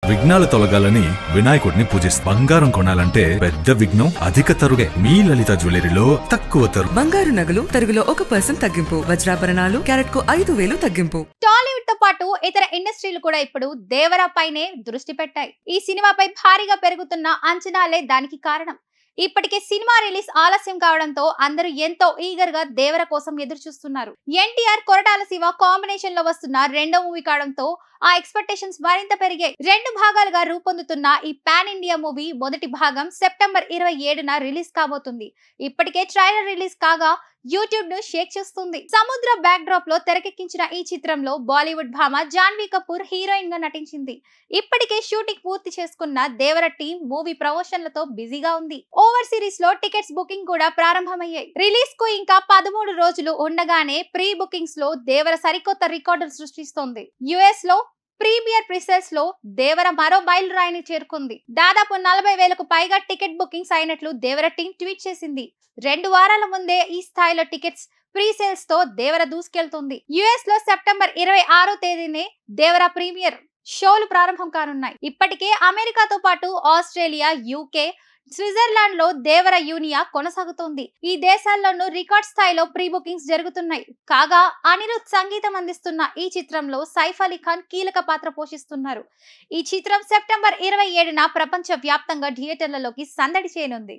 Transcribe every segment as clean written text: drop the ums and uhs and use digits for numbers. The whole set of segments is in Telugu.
విఘ్నాలు తొలగాలని వినాయకుడిని పూజిస్తాం. బంగారం కొనాలంటే పెద్ద విఘ్నం అధిక తరుగే. మీ లలిత జ్యువెలరీలో తక్కువ తరుగు. బంగారు నగలు తరుగులో 1% తగ్గింపు. వజ్రాభరణాలు క్యారెట్కు 5,000 తగ్గింపు. టాలీవుడ్ తో పాటు ఇతర ఇండస్ట్రీలు కూడా ఇప్పుడు దేవరా పైనే దృష్టి పెట్టాయి. ఈ సినిమాపై భారీగా పెరుగుతున్న అంచనాలే దానికి కారణం. ఇప్పటికే సినిమా రిలీజ్ ఆలస్యం కావడంతో అందరూ ఎంతో ఈగర్ గా దేవర కోసం ఎదురు చూస్తున్నారు. ఎన్టీఆర్ కొరటాల శివ కాంబినేషన్ లో వస్తున్న రెండో మూవీ కావడంతో ఆ ఎక్స్పెక్టేషన్స్ మరింత పెరిగాయి. 2 భాగాలుగా రూపొందుతున్న ఈ పాన్ ఇండియా మూవీ మొదటి భాగం సెప్టెంబర్ 27న రిలీజ్ కాబోతుంది. ఇప్పటికే ట్రైలర్ రిలీజ్ కాగా యూట్యూబ్ ను షేక్ చేస్తుంది. సముద్ర బ్యాక్ డ్రాప్ లో తెరకెక్కించిన ఈ చిత్రంలో బాలీవుడ్ భామ జాన్వీ కపూర్ హీరోయిన్ గా నటించింది. ఇప్పటికే షూటింగ్ పూర్తి చేసుకున్న దేవర టీం మూవీ ప్రమోషన్లతో బిజీగా ఉంది. ఓవర్ సిరీస్ లో టికెట్స్ బుకింగ్ కూడా ప్రారంభమయ్యాయి. రిలీజ్ కు ఇంకా 13 రోజులు ఉండగానే ప్రీ బుకింగ్స్ లో దేవర సరికొత్త రికార్డులు సృష్టిస్తోంది. యుఎస్ లో ప్రీమియర్ ప్రిసెల్స్ లో దేవర మరో మైలురాయిని చేరుకుంది. దాదాపు 40,000కు పైగా టికెట్ బుకింగ్స్ అయినట్లు దేవర టీం ట్వీట్ చేసింది. 2 వారాల ముందే ఈ స్థాయిలో టికెట్స్ ప్రీ సేల్స్ తో దేవర దూసుకెళ్తుంది. యుఎస్ లో సెప్టెంబర్ 26వ తేదీనే దేవర ప్రీమియర్ షోలు ప్రారంభం కానున్నాయి. ఇప్పటికే అమెరికాతో పాటు ఆస్ట్రేలియా, యూకే, స్విట్జర్లాండ్ లో దేవర యూనియా కొనసాగుతోంది. ఈ దేశాల్లోనూ రికార్డ్ స్థాయిలో ప్రీ బుకింగ్స్ జరుగుతున్నాయి. కాగా అనిరుద్ సంగీతం అందిస్తున్న ఈ చిత్రంలో సైఫ్ అలీ ఖాన్ కీలక పాత్ర పోషిస్తున్నారు. ఈ చిత్రం సెప్టెంబర్ 27న ప్రపంచ వ్యాప్తంగా థియేటర్లలోకి సందడి చేయనుంది.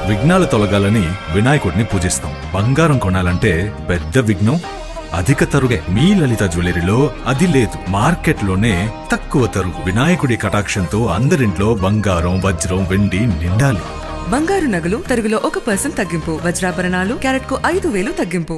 విఘ్నాలు తొలగాలని వినాయకుడిని పూజిస్తాం. బంగారం కొనాలంటే పెద్ద విఘ్నం అధిక తరుగే. మీ లలిత జ్యువెలరీలో అది లేదు. మార్కెట్లోనే తక్కువ తరుగు. వినాయకుడి కటాక్షంతో అందరింట్లో బంగారం, వజ్రం, వెండి నిండాలి. బంగారు నగలు తరుగులో 1% తగ్గింపు. వజ్రాభరణాలు క్యారెట్కు 5,000 తగ్గింపు.